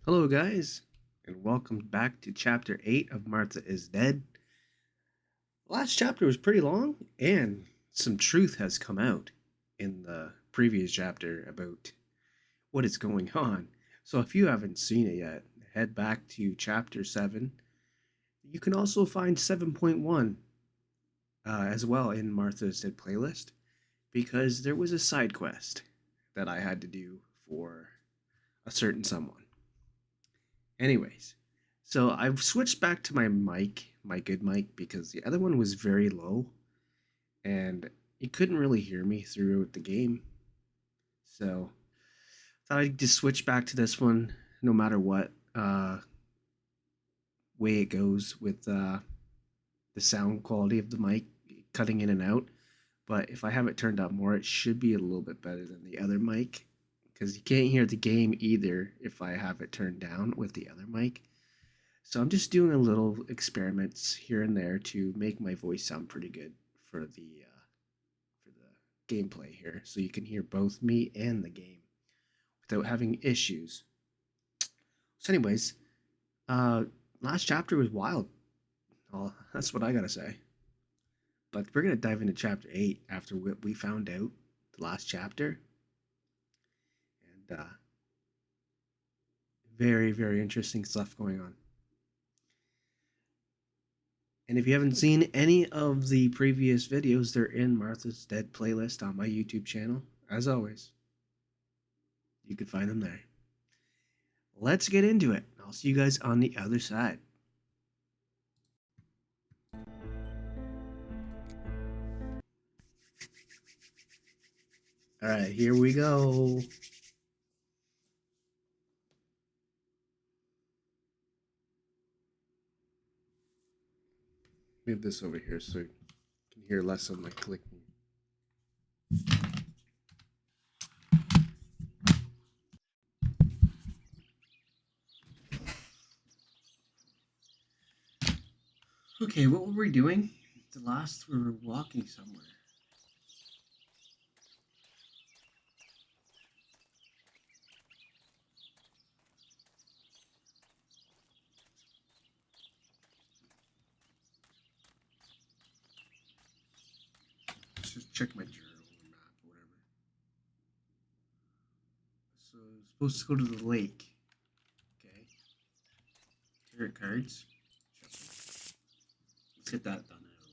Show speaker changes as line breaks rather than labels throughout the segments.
Hello, guys, and welcome back to Chapter 8 of Martha is Dead. The last chapter was pretty long, and some truth has come out in the previous chapter about what is going on. So, if you haven't seen it yet, head back to Chapter 7. You can also find 7.1 as well in Martha's Dead playlist because there was a side quest that I had to do for a certain someone. Anyways, so I've switched back to my mic, my good mic, because the other one was very low and you couldn't really hear me throughout the game. So I thought I'd just switch back to this one no matter what way it goes with the sound quality of the mic cutting in and out. But if I have it turned up more, it should be a little bit better than the other mic because you can't hear the game either if I have it turned down with the other mic. So I'm just doing a little experiments here and there to make my voice sound pretty good for the gameplay here, so you can hear both me and the game without having issues. So, anyways, uh, last chapter was wild. Well, that's what I gotta say. But we're gonna dive into chapter 8 after what we found out the last chapter, and very interesting stuff going on. And if you haven't seen any of the previous videos, they're in Martha's Dead playlist on my YouTube channel. As always, you can find them there. Let's get into it. I'll see you guys on the other side. All right, here we go. Move this over here so you can hear less of my clicking. Okay, what were we doing? The last we were walking somewhere. Let's just check my journal or map or whatever. So supposed to go to the lake. Okay. Tarot cards. Let's get that done out of the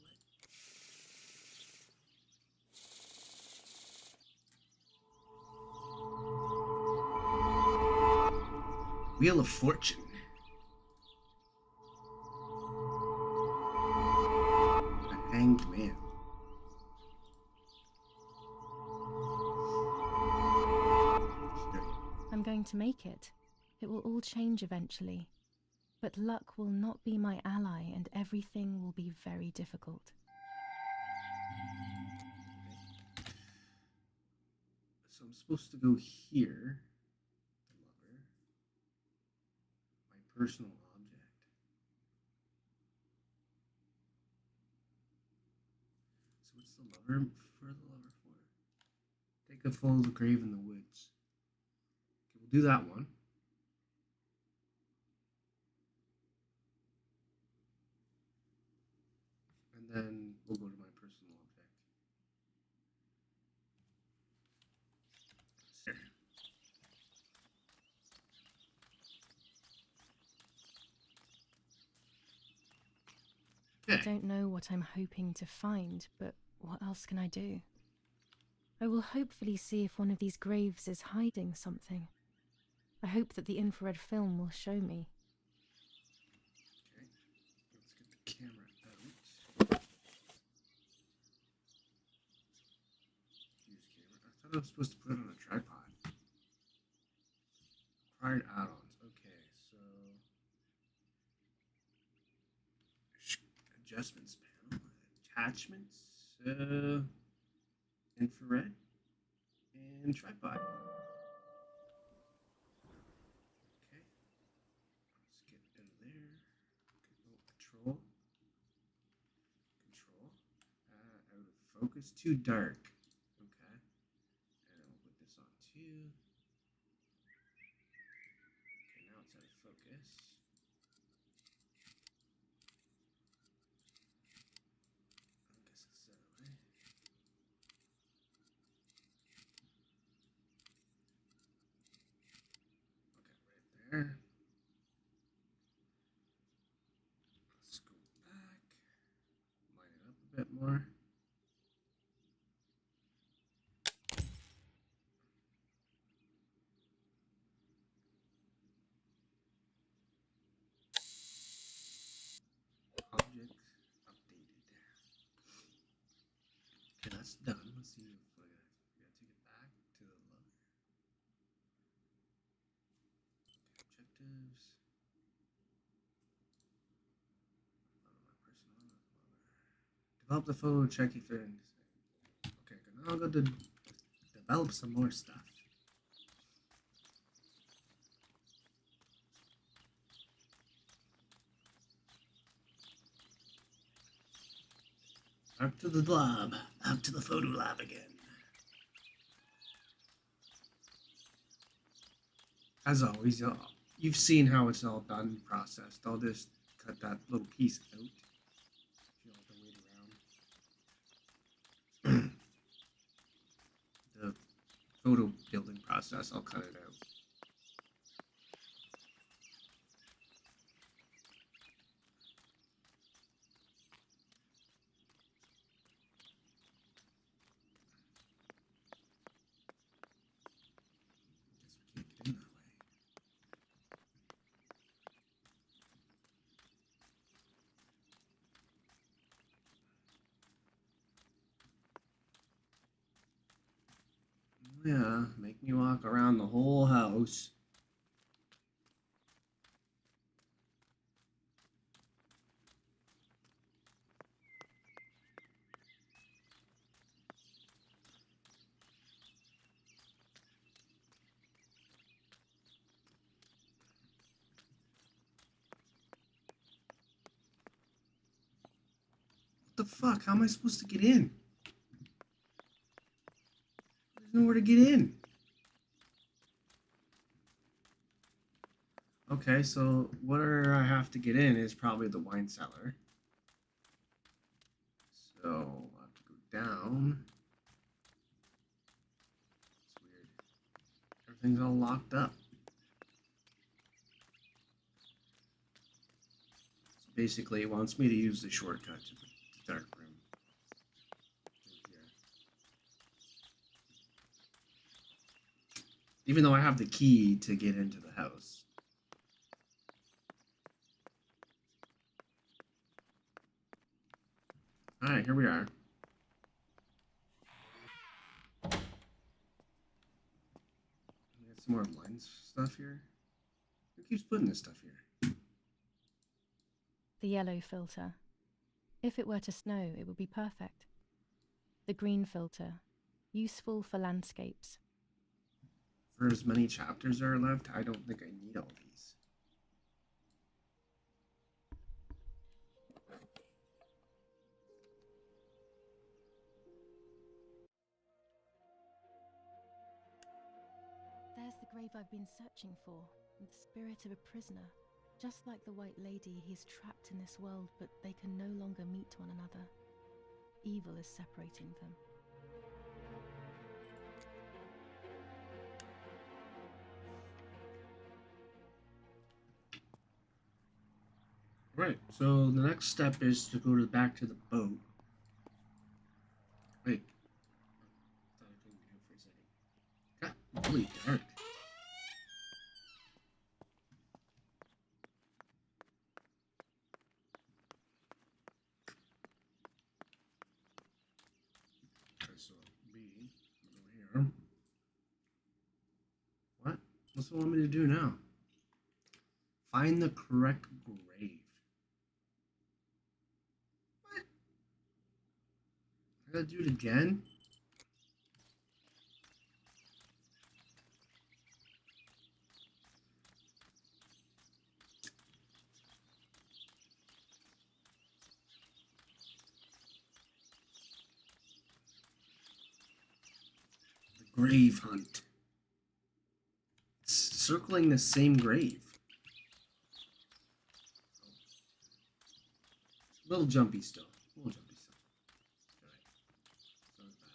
way. Wheel of Fortune. A hanged man.
I'm going to make it. It will all change eventually. But luck will not be my ally and everything will be very difficult.
So I'm supposed to go here. The lover. My personal object. So what's the lover for the lover for? Take a fall of the grave in the woods. Okay, we'll do that one. And then we'll go to my personal object. There.
I don't know what I'm hoping to find, but what else can I do? I will hopefully see if one of these graves is hiding something. I hope that the infrared film will show me.
Okay, let's get the camera out. Use camera. I thought I was supposed to put it on a tripod. Required add-ons. Okay, so adjustments panel, attachments, infrared, and tripod. Okay, let's get out of there. Control, out of focus, too dark. Okay, and I'll put this on too. Okay, now out of focus. I guess it's that way. Okay, right there. Let's go back. Line it up a bit more. Object updated. Okay, that's done. Let's see if I gotta take it back to the lower. Okay, objectives. My personal. Develop the photo, check if they're in. Okay, now I'll go to develop some more stuff. Back to the lab. Back to the photo lab again. As always, you've seen how it's all done, processed. I'll just cut that little piece out. You don't have to wait around. The photo building process, I'll cut it out. Guess we can't get in that way. Yeah, make me walk around the whole house. What the fuck? How am I supposed to get in? There's nowhere to get in. Okay, so where I have to get in is probably the wine cellar. So I'll have to go down. It's weird. Everything's all locked up. So basically, it wants me to use the shortcut to the dark room. Even though I have the key to get into the house. Alright, here we are. We got some more lines stuff here. Who keeps putting this stuff here?
The yellow filter. If it were to snow, it would be perfect. The green filter. Useful for landscapes.
For as many chapters there are left, I don't think I need all these.
There's the grave I've been searching for, the spirit of a prisoner. Just like the White Lady, he's trapped in this world, but they can no longer meet one another. Evil is separating them.
Right, so the next step is to go back to the boat. Wait. I thought I couldn't do it for a second. Got really dark. Okay, so B, over here. What? What's it want me to do now? Find the correct grave. What? I gotta do it again? The grave hunt. It's circling the same grave. Little jumpy still. Little jumpy still. Alright. It's not bad.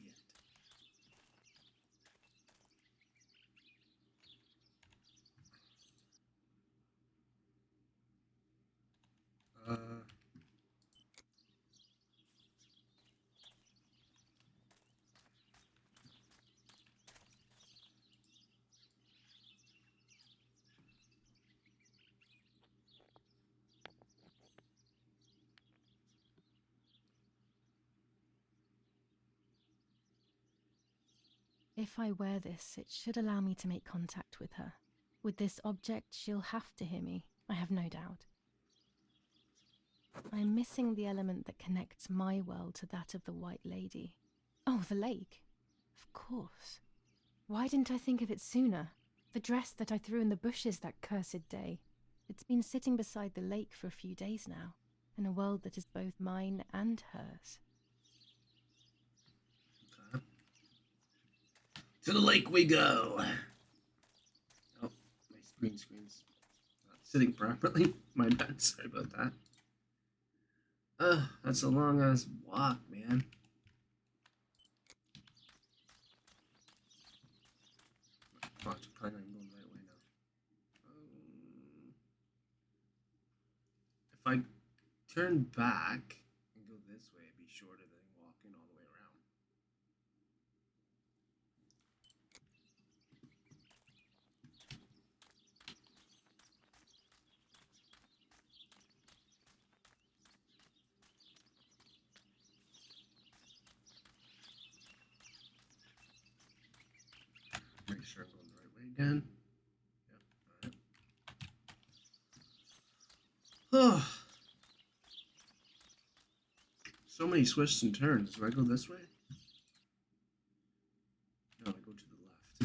Yet.
If I wear this, it should allow me to make contact with her. With this object, she'll have to hear me, I have no doubt. I'm missing the element that connects my world to that of the White Lady. Oh, the lake. Of course. Why didn't I think of it sooner? The dress that I threw in the bushes that cursed day. It's been sitting beside the lake for a few days now, in a world that is both mine and hers.
Okay. To the lake we go. Oh, my green screen's not sitting properly. My bad. Sorry about that. That's a long ass walk, man. Oh, it's probably not even going the right way now. If I turn back and go this way, it'd be shorter than walking all the way around. Make sure I'm going the right way again. Yep, alright. Oh, so many twists and turns. Do I go this way? No, I go to the left.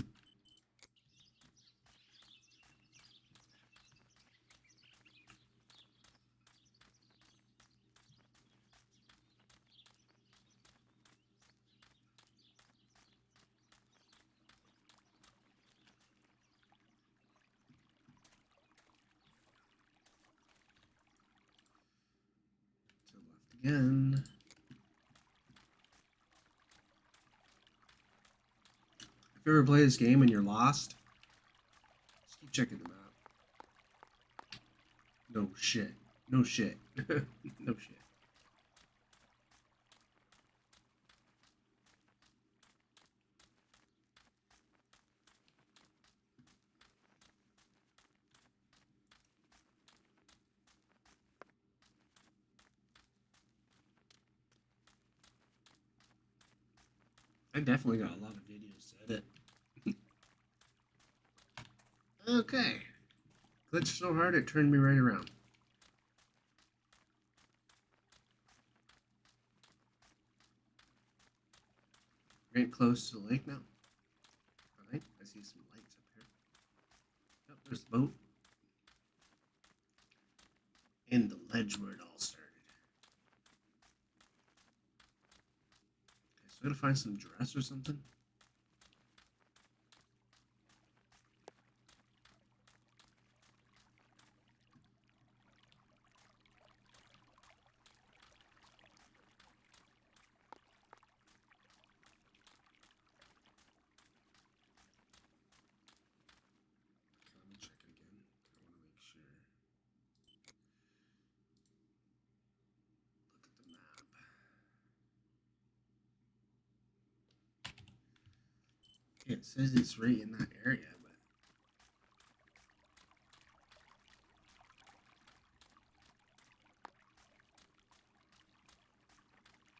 To the left again. If you ever play this game and you're lost, just keep checking the map. No shit. No shit. No shit. I definitely got a lot of videos to edit. Okay. Glitched so hard it turned me right around. Getting close to the lake now. Alright, I see some lights up here. Yep, there's the boat. And the ledge where it all started. Okay, so I gotta find some dress or something. Okay, let me check it again. I want to make sure. Look at the map. It says it's right in that area, but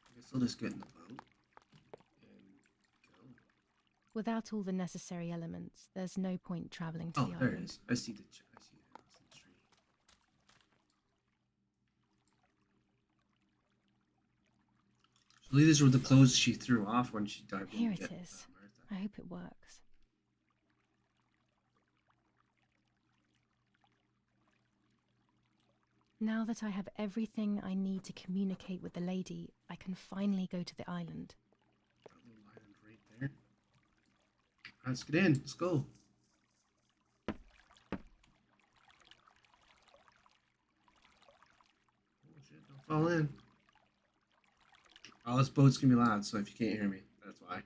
I guess I'll just get in the boat and go.
Without all the necessary elements, there's no point travelling to
Oh,
the
there it
island.
is. I see the I see it. It's the tree. So these were the clothes she threw off when she dived in
Here
to
it
get
is.
Martha.
I hope it works. Now that I have everything I need to communicate with the lady, I can finally go to the island.
That little island right there. Let's get in. Let's go. Fall in. Oh, this boat's gonna be loud, so if you can't hear me, that's why.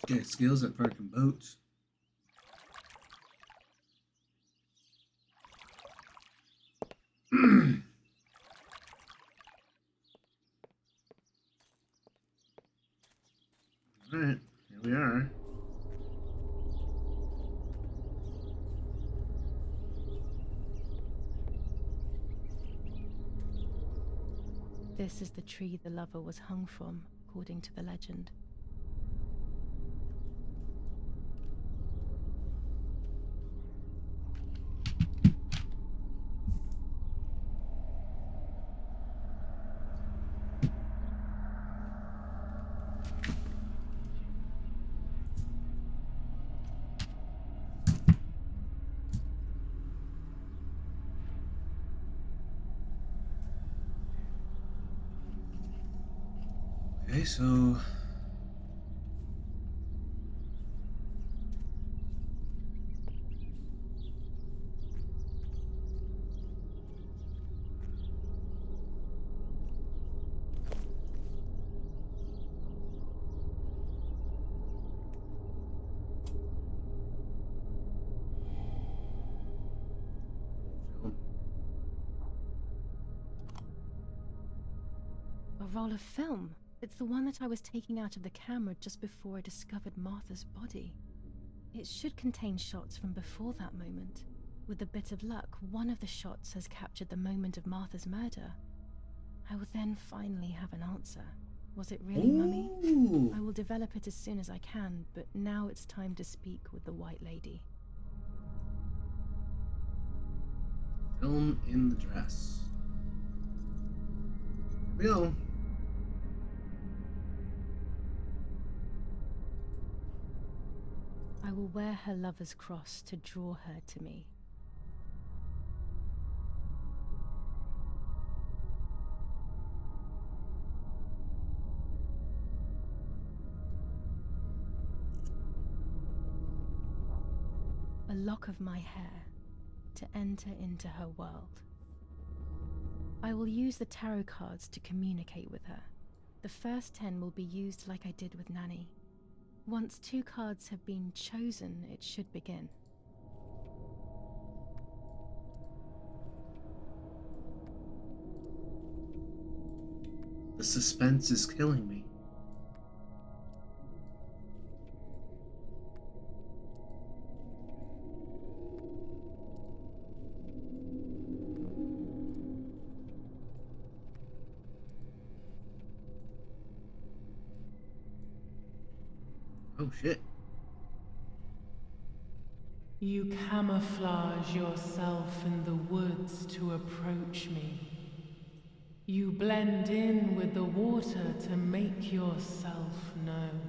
Get skills at parking boats. Alright, here we are.
This is the tree the lover was hung from, according to the legend.
Okay, so film.
A roll of film. It's the one that I was taking out of the camera just before I discovered Martha's body. It should contain shots from before that moment. With a bit of luck, one of the shots has captured the moment of Martha's murder. I will then finally have an answer. Was it really Mummy? I will develop it as soon as I can, but now it's time to speak with the White Lady.
Film in the dress. Here we go.
I will wear her lover's cross to draw her to me. A lock of my hair to enter into her world. I will use the tarot cards to communicate with her. The first 10 will be used like I did with Nanny. Once 2 cards have been chosen, it should begin.
The suspense is killing me. Oh shit.
You camouflage yourself in the woods to approach me. You blend in with the water to make yourself known.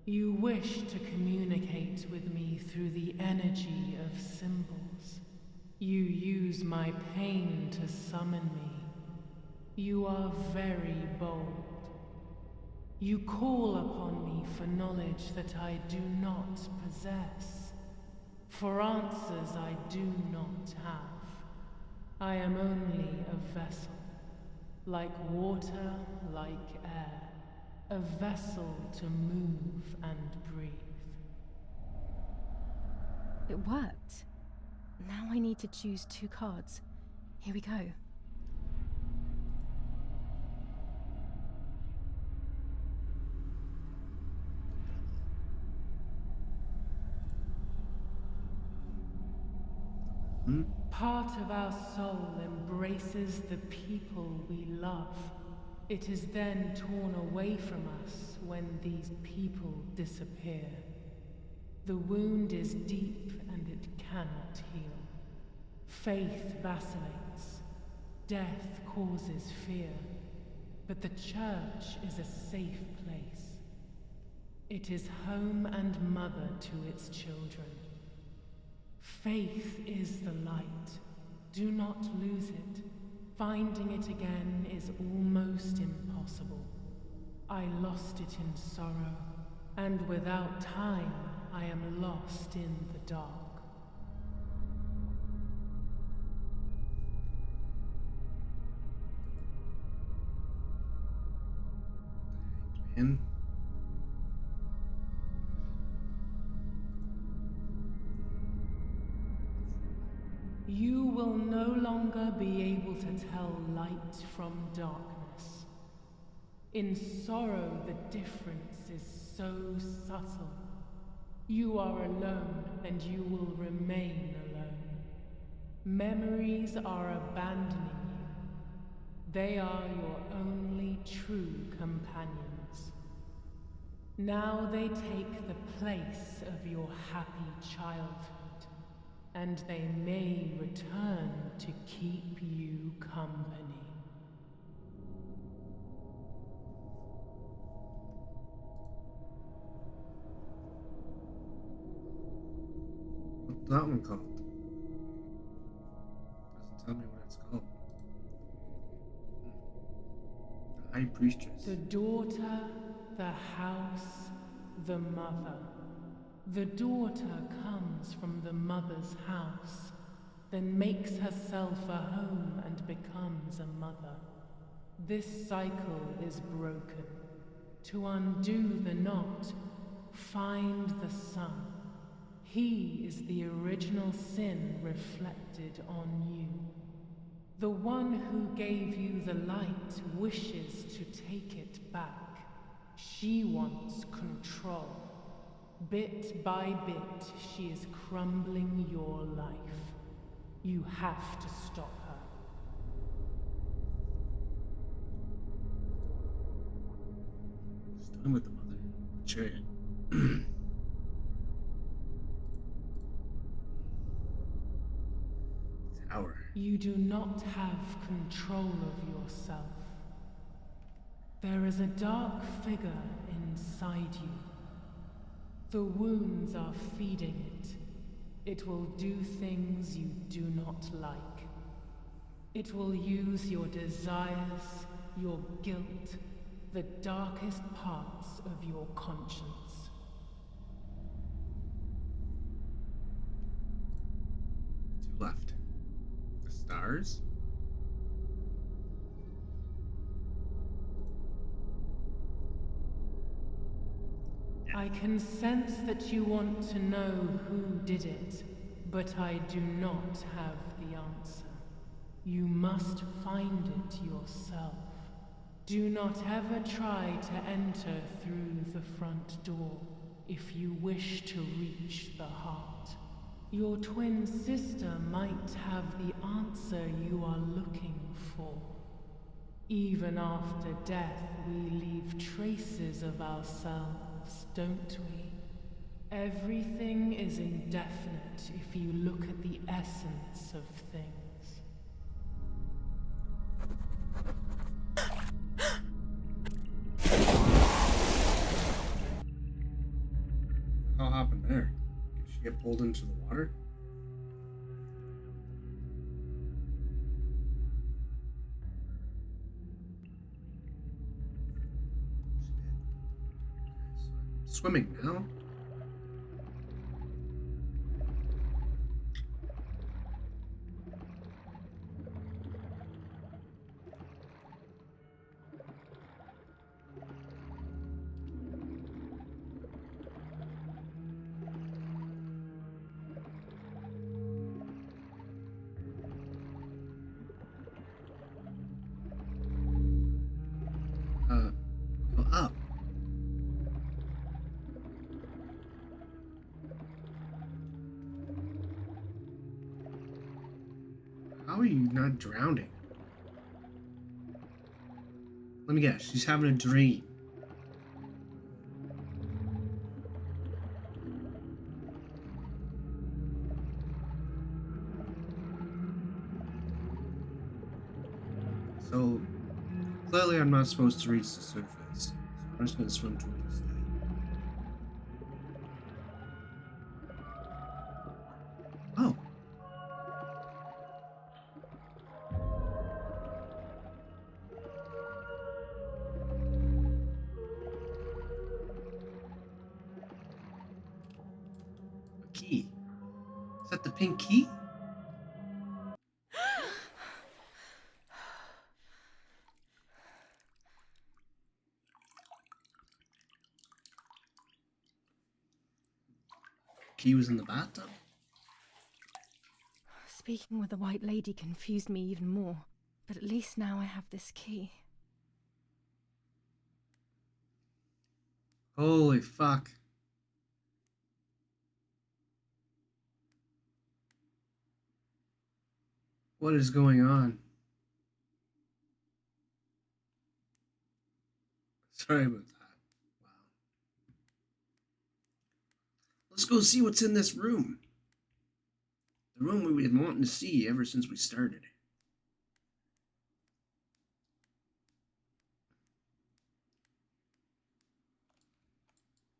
You wish to communicate with me through the energy of symbols. You use my pain to summon me. You are very bold. You call upon me for knowledge that I do not possess, for answers I do not have. I am only a vessel, like water, like air, a vessel to move and breathe.
It worked. Now I need to choose 2 cards. Here we go.
Part of our soul embraces the people we love. It is then torn away from us when these people disappear. The wound is deep and it cannot heal. Faith vacillates. Death causes fear. But the church is a safe place. It is home and mother to its children. Faith is the light. Do not lose it. Finding it again is almost impossible. I lost it in sorrow, and without time, I am lost in the dark.
Man.
You will no longer be able to tell light from darkness. In sorrow, the difference is so subtle. You are alone, and you will remain alone. Memories are abandoning you. They are your only true companions. Now they take the place of your happy childhood, and they may return to keep you company.
What's that one called? Doesn't tell me what it's called. The High Priestess.
The daughter, the house, the mother. The daughter comes from the mother's house, then makes herself a home and becomes a mother. This cycle is broken. To undo the knot, find the sun. He is the original sin reflected on you. The one who gave you the light wishes to take it back. She wants control. Bit by bit, she is crumbling your life. You have to stop her.
Starting with the mother. Chariot. Tower.
You do not have control of yourself. There is a dark figure inside you. The wounds are feeding it. It will do things you do not like. It will use your desires, your guilt, the darkest parts of your conscience.
Two left. The stars.
I can sense that you want to know who did it, but I do not have the answer. You must find it yourself. Do not ever try to enter through the front door if you wish to reach the heart. Your twin sister might have the answer you are looking for. Even after death, we leave traces of ourselves, don't we? Everything is indefinite if you look at the essence of things.
What happened there? Did she get pulled into the water? Swimming now? Go up. How are you not drowning? Let me guess. She's having a dream. So, clearly I'm not supposed to reach the surface. So I'm just going to swim towards the light. Oh. A key. Is that the pink key? Key was in the bathtub?
Speaking with the White Lady confused me even more, but at least now I have this key.
Holy fuck. What is going on? Sorry about that. Wow. Let's go see what's in this room. The room we've been wanting to see ever since we started.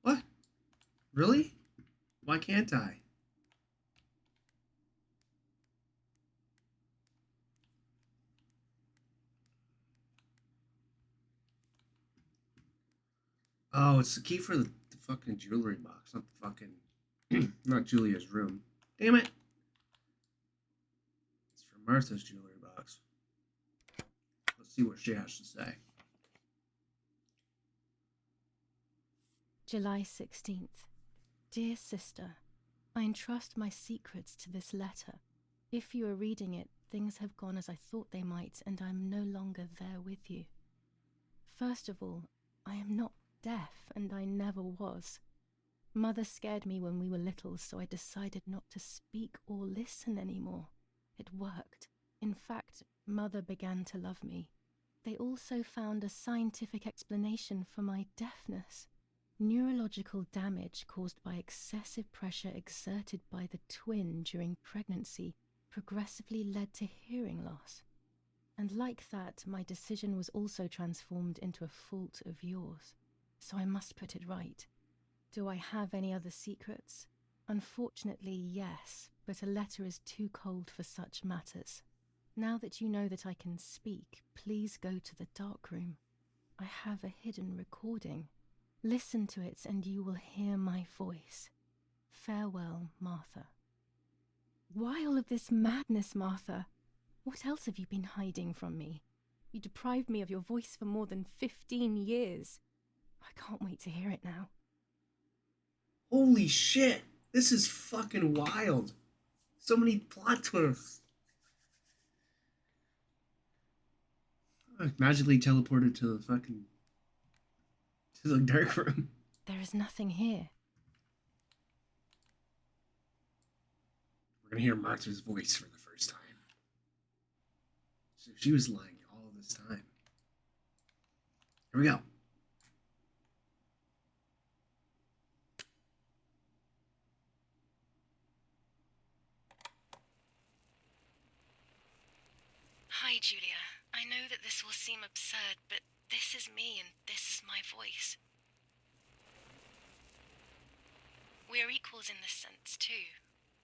What? Really? Why can't I? Oh, it's the key for the fucking jewelry box, not the fucking... not Julia's room. Damn it! It's for Martha's jewelry box. Let's see what she has to say.
July 16th. Dear sister, I entrust my secrets to this letter. If you are reading it, things have gone as I thought they might, and I am no longer there with you. First of all, I am not deaf, and I never was. Mother scared me when we were little, so I decided not to speak or listen anymore. It worked. In fact, Mother began to love me. They also found a scientific explanation for my deafness. Neurological damage caused by excessive pressure exerted by the twin during pregnancy progressively led to hearing loss. And like that, my decision was also transformed into a fault of yours. So I must put it right. Do I have any other secrets? Unfortunately, yes, but a letter is too cold for such matters. Now that you know that I can speak, please go to the dark room. I have a hidden recording. Listen to it and you will hear my voice. Farewell, Martha. Why all of this madness, Martha? What else have you been hiding from me? You deprived me of your voice for more than 15 years. I can't wait to hear it now.
Holy shit! This is fucking wild. So many plot twists. I magically teleported to the fucking... to the dark room.
There is nothing here.
We're gonna hear Martha's voice for the first time. So she was lying all this time. Here we go.
Hi, Julia. I know that this will seem absurd, but this is me and this is my voice. We are equals in this sense, too.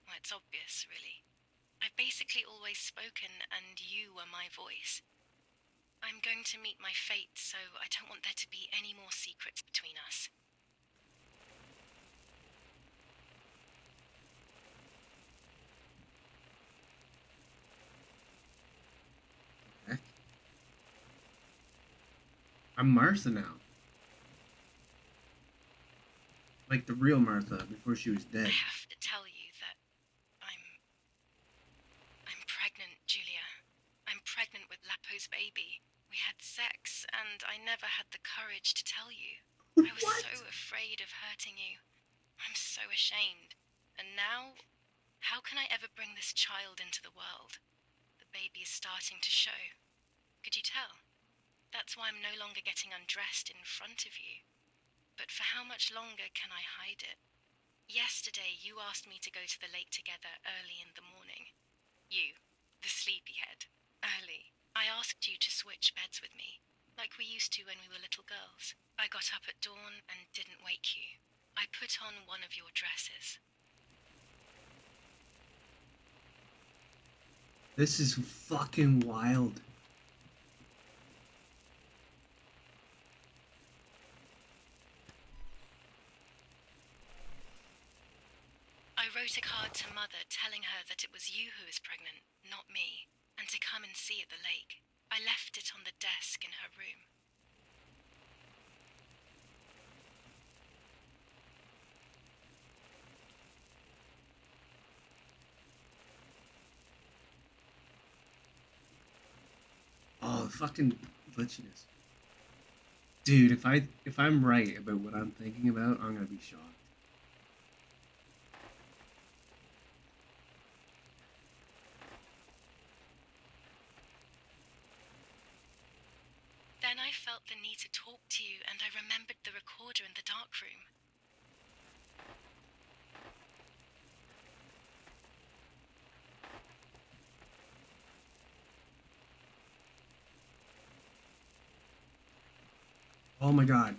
Well, it's obvious, really. I've basically always spoken, and you were my voice. I'm going to meet my fate, so I don't want there to be any more secrets between us.
Heck. I'm Martha now. Like the real Martha before she was dead.
I have to tell you that I'm pregnant, Julia. I'm pregnant with Lapo's baby. We had sex, and I never had the courage to tell you. I was
What?
so afraid of hurting you. I'm so ashamed. And now, how can I ever bring this child into the world? baby is starting to show. Could you tell? That's why I'm no longer getting undressed in front of you. But for how much longer can I hide it? Yesterday, you asked me to go to the lake together early in the morning. You, the sleepyhead. Early. I asked you to switch beds with me, like we used to when we were little girls. I got up at dawn and didn't wake you. I put on one of your dresses.
This is fucking wild.
I wrote a card to Mother telling her that it was you who was pregnant, not me, and to come and see at the lake. I left it on the desk in her room.
Oh, fucking glitchiness. Dude, if I'm right about what I'm thinking about, I'm gonna be shocked.
Then I felt the need to talk to you, and I remembered the recorder in the dark room.
Oh my god.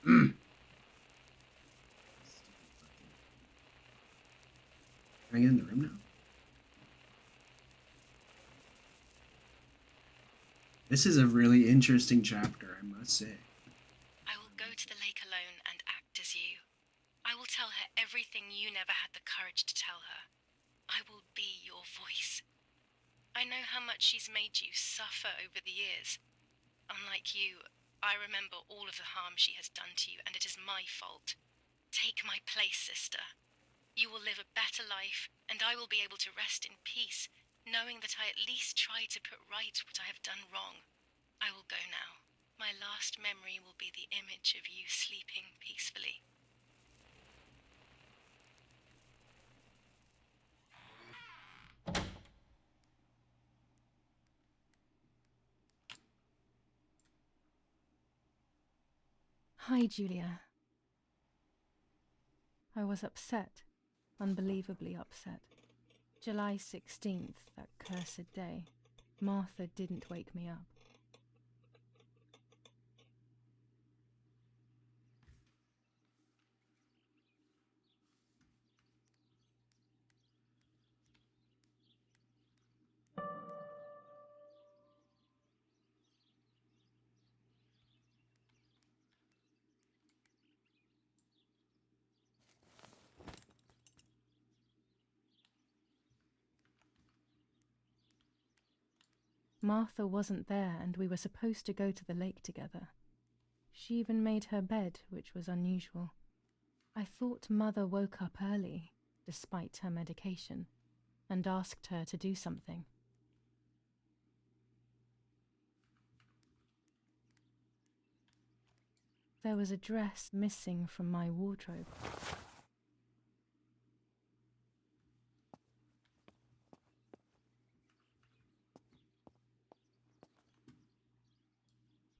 Can I get in the room now? This is a really interesting chapter, I must say.
I will go to the lake alone and act as you. I will tell her everything you never had the courage to tell her. I will be your voice. I know how much she's made you suffer over the years. Unlike you, I remember all of the harm she has done to you, and it is my fault. Take my place, sister. You will live a better life, and I will be able to rest in peace, knowing that I at least tried to put right what I have done wrong. I will go now. My last memory will be the image of you sleeping peacefully. Hi, Julia. I was upset, unbelievably upset. July 16th, that cursed day. Martha didn't wake me up. Martha wasn't there, and we were supposed to go to the lake together. She even made her bed, which was unusual. I thought Mother woke up early, despite her medication, and asked her to do something. There was a dress missing from my wardrobe.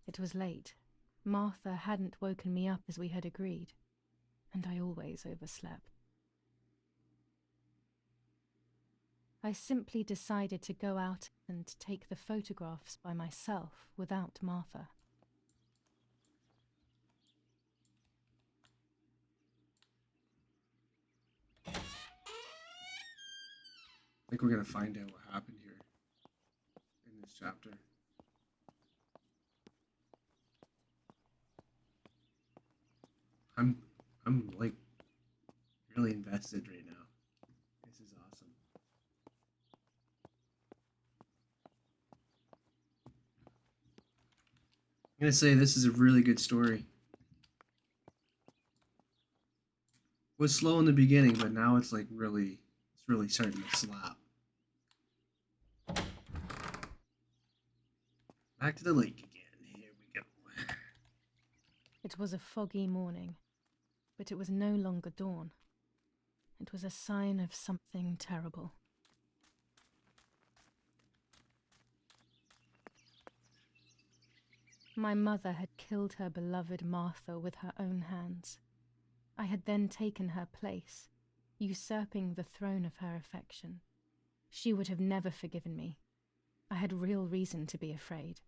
It was late. Martha hadn't woken me up as we had agreed, and I always overslept. I simply decided to go out and take the photographs by myself without Martha.
I think we're gonna find out what happened here in this chapter. I'm like really invested right now. This is awesome. I'm gonna say this is a really good story. Was slow in the beginning, but now it's like it's really starting to slap. Back to the lake again. Here we go.
It was a foggy morning, but it was no longer dawn. It was a sign of something terrible. My mother had killed her beloved Martha with her own hands. I had then taken her place, usurping the throne of her affection. She would have never forgiven me. I had real reason to be afraid.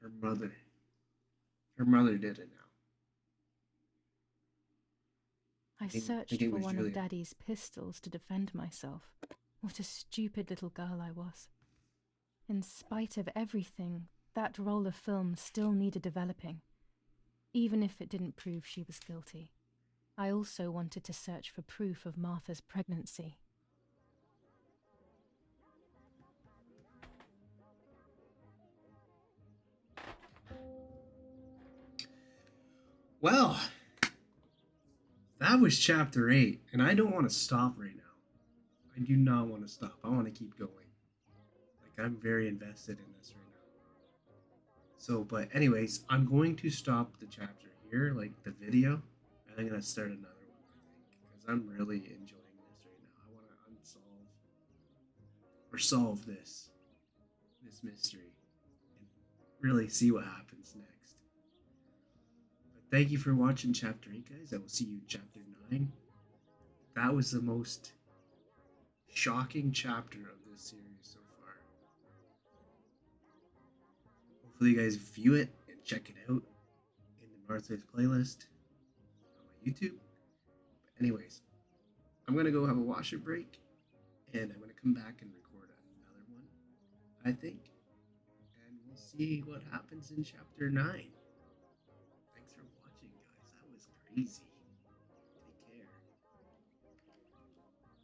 Her mother. Her mother did it now.
I
Think
searched
it
for
was
one of
Julia.
Daddy's pistols to defend myself. What a stupid little girl I was. In spite of everything, that roll of film still needed developing, even if it didn't prove she was guilty. I also wanted to search for proof of Martha's pregnancy.
Well, that was chapter 8, and I don't want to stop right now. I do not want to stop. I want to keep going. Like, I'm very invested in this right now. So, but anyways, I'm going to stop the chapter here, like the video, and I'm going to start another one, I think, because I'm really enjoying this right now. I want to unsolve or solve this mystery and really see what happens next. But thank you for watching chapter 8, guys. I will see you in chapter 9. That was the most shocking chapter of this series so far. Hopefully, you guys view it and check it out in the Martha's playlist on my YouTube. But anyways, I'm gonna go have a washer break, and I'm gonna come back and record another one, I think, and we'll see what happens in chapter 9. Thanks for watching, guys. That was crazy.